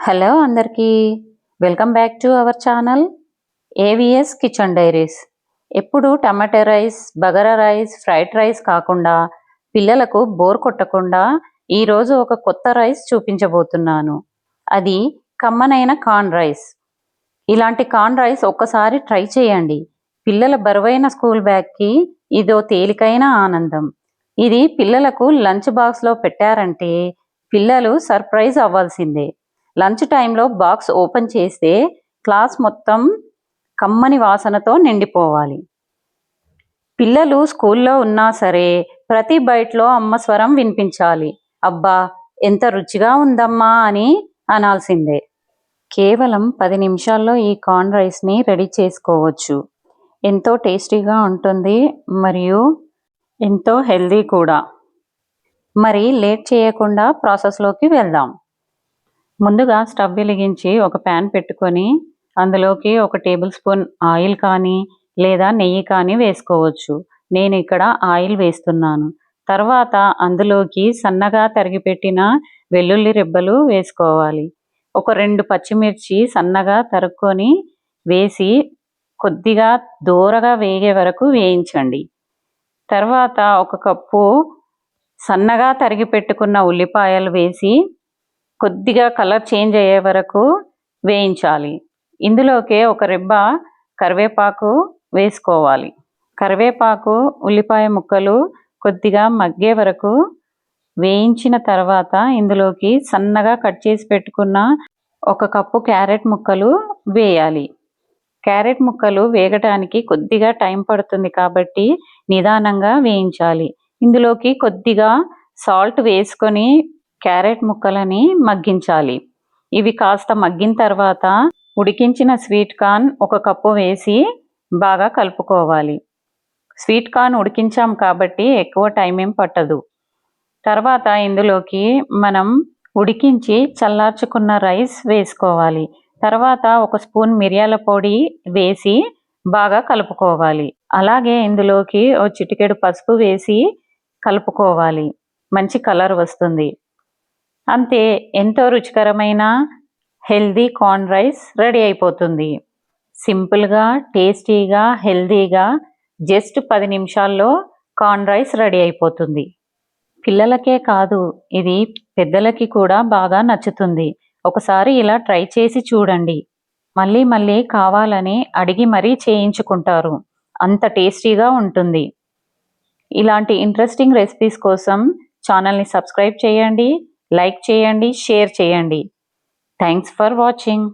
Hello అందరికీ welcome back to our channel AVS kitchen diaries. ఎప్పుడు tomato rice, bagara rice, fried rice కాకుండా పిల్లలకు bore కొట్టకుండా ఈరోజు ఒక కొత్త రైస్ చూపించబోతున్నాను. అది కమ్మనైన కార్న్ రైస్. ఇలాంటి కార్న్ రైస్ ఒక్కసారి ట్రై చేయండి. పిల్లల బరువైన స్కూల్ బ్యాగ్కి ఇదో తేలికైన ఆనందం. ఇది పిల్లలకు లంచ్ బాక్స్లో పెట్టారంటే పిల్లలు సర్ప్రైజ్ అవ్వాల్సిందే. లంచ్ టైంలో బాక్స్ ఓపెన్ చేస్తే క్లాస్ మొత్తం కమ్మని వాసనతో నిండిపోవాలి. పిల్లలు స్కూల్లో ఉన్నా సరే ప్రతి బైట్లో అమ్మ స్వరం వినిపించాలి. అబ్బా ఎంత రుచిగా ఉందమ్మా అని అనాల్సిందే. కేవలం 10 నిమిషాల్లో ఈ కార్న్ రైస్ని రెడీ చేసుకోవచ్చు. ఎంతో టేస్టీగా ఉంటుంది మరియు ఎంతో హెల్దీ కూడా. మరి లేట్ చేయకుండా ప్రాసెస్లోకి వెళ్దాం. ముందుగా స్టవ్ వెలిగించి ఒక ప్యాన్ పెట్టుకొని అందులోకి 1 టేబుల్ స్పూన్ ఆయిల్ కానీ లేదా నెయ్యి కానీ వేసుకోవచ్చు. నేను ఇక్కడ ఆయిల్ వేస్తున్నాను. తర్వాత అందులోకి సన్నగా తరిగిపెట్టిన వెల్లుల్లి రెబ్బలు వేసుకోవాలి. ఒక 2 పచ్చిమిర్చి సన్నగా తరుక్కొని వేసి కొద్దిగా దూరగా వేగే వరకు వేయించండి. తర్వాత 1 కప్పు సన్నగా తరిగి పెట్టుకున్న ఉల్లిపాయలు వేసి కొద్దిగా కలర్ చేంజ్ అయ్యే వరకు వేయించాలి. ఇందులోకి 1 రెబ్బ కరివేపాకు వేసుకోవాలి. కరివేపాకు, ఉల్లిపాయ ముక్కలు కొద్దిగా మగ్గే వరకు వేయించిన తర్వాత ఇందులోకి సన్నగా కట్ చేసి పెట్టుకున్న 1 కప్పు క్యారెట్ ముక్కలు వేయాలి. క్యారెట్ ముక్కలు వేగటానికి కొద్దిగా టైం పడుతుంది కాబట్టి నిదానంగా వేయించాలి. ఇందులోకి కొద్దిగా సాల్ట్ వేసుకొని క్యారెట్ ముక్కలని మగ్గించాలి. ఇవి కాస్త మగ్గిన తర్వాత ఉడికించిన స్వీట్ కార్న్ 1 కప్పు వేసి బాగా కలుపుకోవాలి. స్వీట్ కార్న్ ఉడికించాం కాబట్టి ఎక్కువ టైం ఏం పట్టదు. తర్వాత ఇందులోకి మనం ఉడికించి చల్లార్చుకున్న రైస్ వేసుకోవాలి. తర్వాత 1 స్పూన్ మిరియాల పొడి వేసి బాగా కలుపుకోవాలి. అలాగే ఇందులోకి చిటికెడు పసుపు వేసి కలుపుకోవాలి. మంచి కలర్ వస్తుంది. అంతే, ఎంతో రుచికరమైన హెల్దీ కార్న్ రైస్ రెడీ అయిపోతుంది. సింపుల్గా, టేస్టీగా, హెల్దీగా జస్ట్ 10 నిమిషాల్లో కార్న్ రైస్ రెడీ అయిపోతుంది. పిల్లలకే కాదు, ఇది పెద్దలకి కూడా బాగా నచ్చుతుంది. ఒకసారి ఇలా ట్రై చేసి చూడండి. మళ్ళీ మళ్ళీ కావాలని అడిగి మరీ చేయించుకుంటారు. అంత టేస్టీగా ఉంటుంది. ఇలాంటి ఇంట్రెస్టింగ్ రెసిపీస్ కోసం ఛానల్ని సబ్స్క్రైబ్ చేయండి, లైక్ చేయండి, షేర్ చేయండి. Thanks for watching.